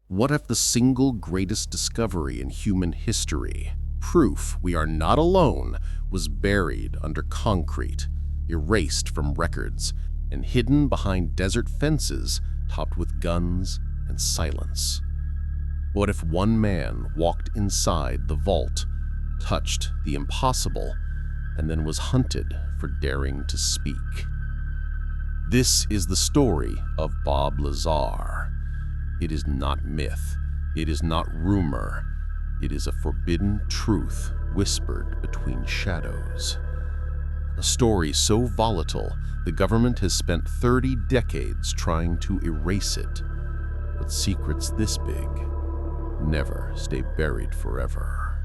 What if the single greatest discovery in human history, proof we are not alone, was buried under concrete, erased from records, and hidden behind desert fences topped with guns and silence? What if one man walked inside the vault, touched the impossible, and then was hunted for daring to speak? This is the story of Bob Lazar. It is not myth. It is not rumor. It is a forbidden truth whispered between shadows. A story so volatile, the government has spent 30 decades trying to erase it. But secrets this big never stay buried forever.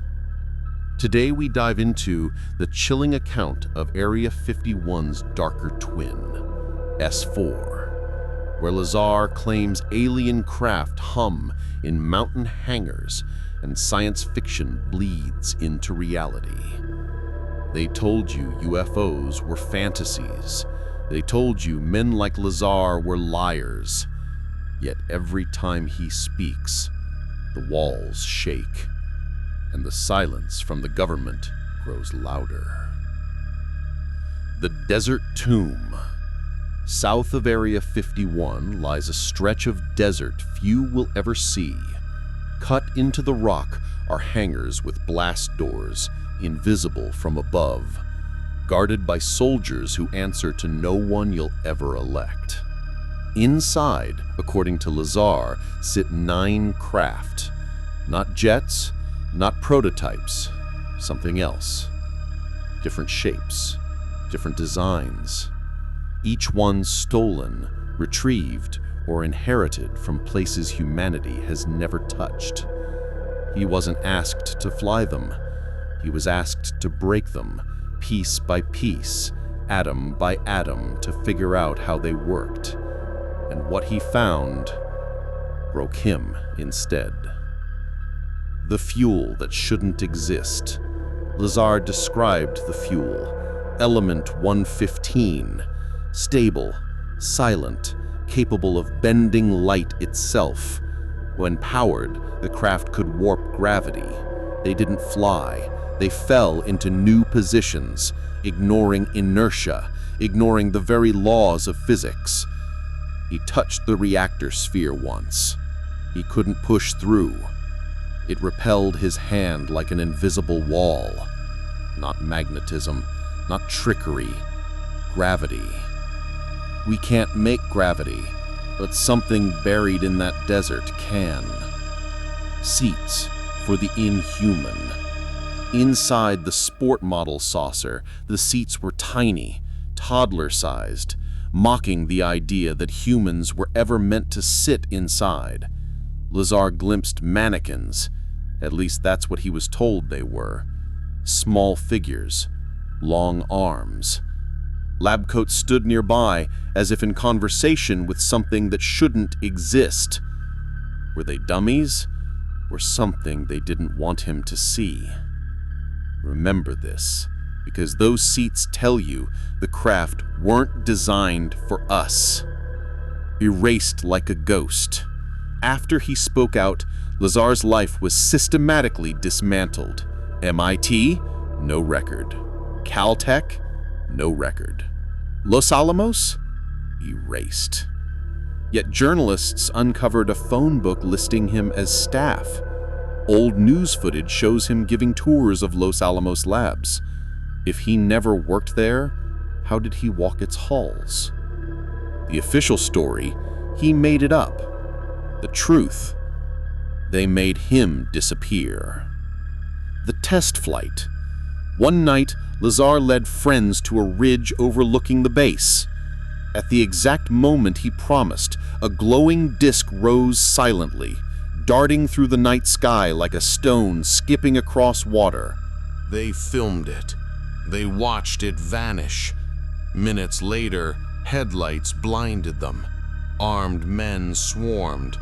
Today we dive into the chilling account of Area 51's darker twin, S-4, where Lazar claims alien craft hum in mountain hangars and science fiction bleeds into reality. They told you UFOs were fantasies. They told you men like Lazar were liars. Yet every time he speaks, the walls shake, and the silence from the government grows louder. The Desert Tomb. South of Area 51 lies a stretch of desert few will ever see. Cut into the rock are hangars with blast doors, invisible from above, guarded by soldiers who answer to no one you'll ever elect. Inside, according to Lazar, sit 9 craft. Not jets, not prototypes, something else. Different shapes, different designs. Each one stolen, retrieved, or inherited from places humanity has never touched. He wasn't asked to fly them. He was asked to break them, piece by piece, atom by atom, to figure out how they worked. And what he found broke him instead. The fuel that shouldn't exist. Lazar described the fuel, Element 115, stable, silent, capable of bending light itself. When powered, the craft could warp gravity. They didn't fly. They fell into new positions, ignoring inertia, ignoring the very laws of physics. He touched the reactor sphere once. He couldn't push through. It repelled his hand like an invisible wall. Not magnetism, not trickery, gravity. We can't make gravity, but something buried in that desert can. Seats for the inhuman. Inside the sport model saucer, the seats were tiny, toddler-sized, mocking the idea that humans were ever meant to sit inside. Lazar glimpsed mannequins, at least that's what he was told they were. Small figures, long arms. Lab coats stood nearby, as if in conversation with something that shouldn't exist. Were they dummies, or something they didn't want him to see? Remember this, because those seats tell you the craft weren't designed for us. Erased like a ghost. After he spoke out, Lazar's life was systematically dismantled. MIT? No record. Caltech? No record. Los Alamos? Erased. Yet journalists uncovered a phone book listing him as staff. Old news footage shows him giving tours of Los Alamos labs. If he never worked there, how did he walk its halls? The official story, he made it up. The truth, they made him disappear. The test flight. One night, Lazar led friends to a ridge overlooking the base. At the exact moment he promised, a glowing disk rose silently, darting through the night sky like a stone skipping across water. They filmed it. They watched it vanish. Minutes later, headlights blinded them. Armed men swarmed.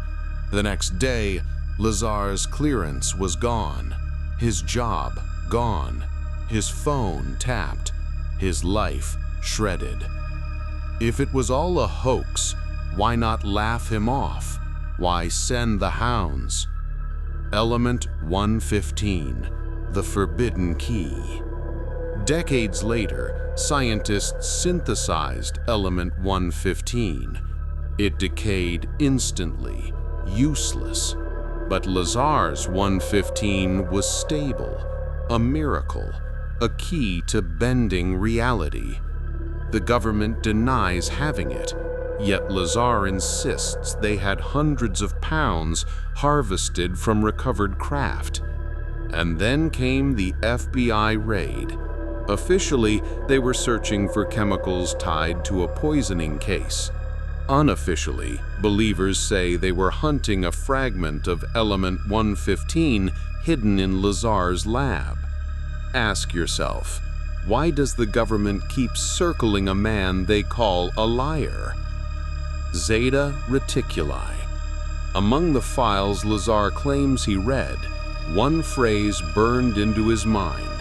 The next day, Lazar's clearance was gone. His job gone. His phone tapped. His life shredded. If it was all a hoax, why not laugh him off? Why send the hounds? Element 115, the forbidden key. Decades later, scientists synthesized element 115. It decayed instantly, useless. But Lazar's 115 was stable, a miracle, a key to bending reality. The government denies having it, yet Lazar insists they had hundreds of pounds harvested from recovered craft. And then came the FBI raid. Officially, they were searching for chemicals tied to a poisoning case. Unofficially, believers say they were hunting a fragment of element 115 hidden in Lazar's lab. Ask yourself, why does the government keep circling a man they call a liar? Zeta Reticuli. Among the files Lazar claims he read, one phrase burned into his mind: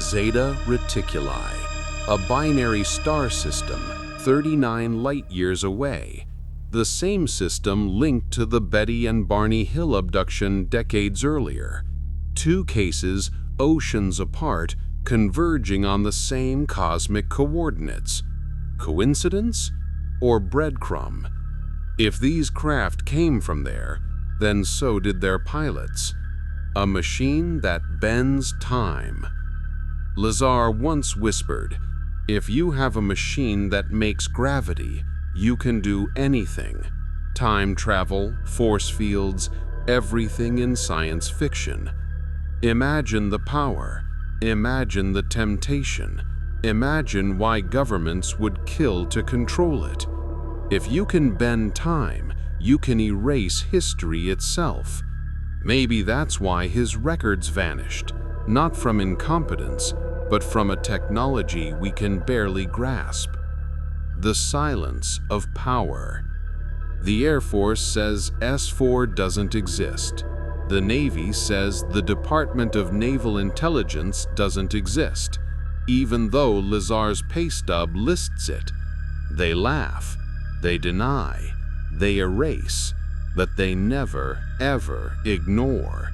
Zeta Reticuli, a binary star system 39 light-years away, the same system linked to the Betty and Barney Hill abduction decades earlier. Two cases, oceans apart, converging on the same cosmic coordinates. Coincidence or breadcrumb? If these craft came from there, then so did their pilots. A machine that bends time. Lazar once whispered, "If you have a machine that makes gravity, you can do anything." Time travel, force fields, everything in science fiction. Imagine the power. Imagine the temptation. Imagine why governments would kill to control it. If you can bend time, you can erase history itself. Maybe that's why his records vanished, not from incompetence, but from a technology we can barely grasp. The silence of power. The Air Force says S-4 doesn't exist. The Navy says the Department of Naval Intelligence doesn't exist, even though Lazar's pay stub lists it. They laugh, they deny, they erase, but they never, ever ignore.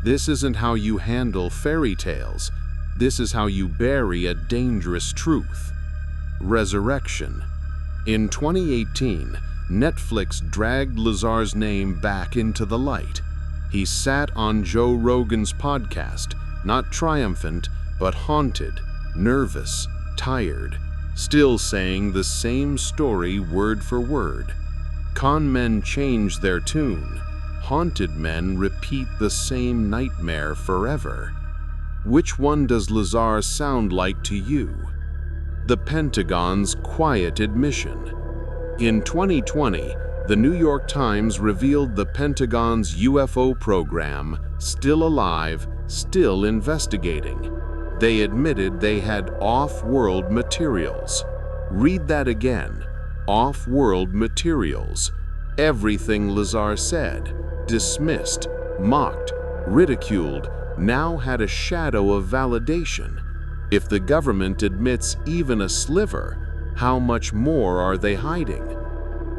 This isn't how you handle fairy tales. This is how you bury a dangerous truth. Resurrection. In 2018, Netflix dragged Lazar's name back into the light. He sat on Joe Rogan's podcast, not triumphant, but haunted, nervous, tired, still saying the same story word for word. Con men change their tune. Haunted men repeat the same nightmare forever. Which one does Lazar sound like to you? The Pentagon's quiet admission. In 2020, the New York Times revealed the Pentagon's UFO program, still alive, still investigating. They admitted they had off-world materials. Read that again. Off-world materials. Everything Lazar said, dismissed, mocked, ridiculed, now had a shadow of validation. If the government admits even a sliver, how much more are they hiding?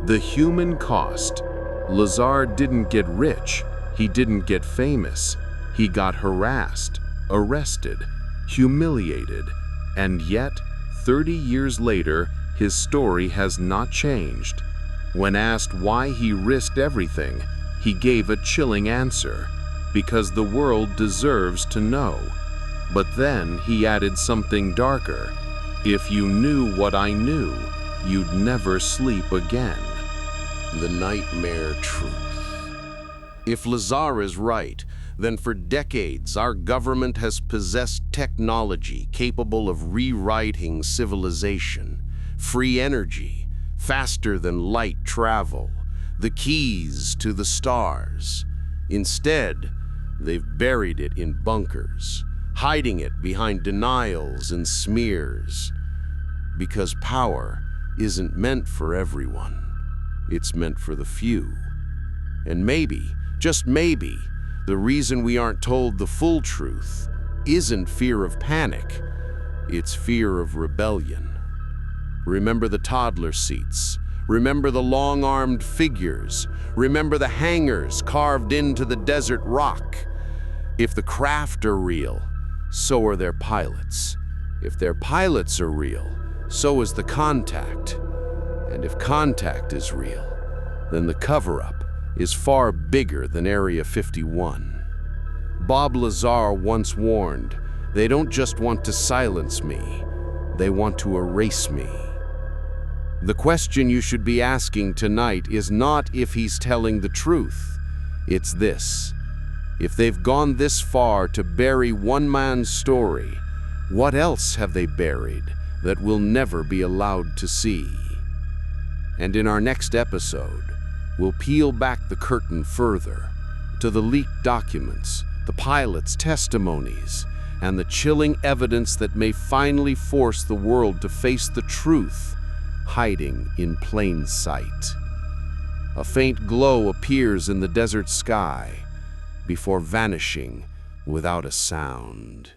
The human cost. Lazar didn't get rich. He didn't get famous. He got harassed, arrested, humiliated, and yet, 30 years later, his story has not changed. When asked why he risked everything, he gave a chilling answer: because the world deserves to know. But then he added something darker: if you knew what I knew, you'd never sleep again. The nightmare truth. If Lazar is right, then for decades our government has possessed technology capable of rewriting civilization, free energy, faster than light travel, the keys to the stars. Instead, they've buried it in bunkers, hiding it behind denials and smears. Because power isn't meant for everyone. It's meant for the few. And maybe, just maybe, the reason we aren't told the full truth isn't fear of panic, it's fear of rebellion. Remember the toddler seats. Remember the long-armed figures. Remember the hangars carved into the desert rock. If the craft are real, so are their pilots. If their pilots are real, so is the contact. And if contact is real, then the cover-up is far bigger than Area 51. Bob Lazar once warned, "They don't just want to silence me, they want to erase me." The question you should be asking tonight is not if he's telling the truth. It's this: if they've gone this far to bury one man's story, what else have they buried that we'll never be allowed to see? And in our next episode, we'll peel back the curtain further to the leaked documents, the pilots' testimonies, and the chilling evidence that may finally force the world to face the truth hiding in plain sight. A faint glow appears in the desert sky before vanishing without a sound.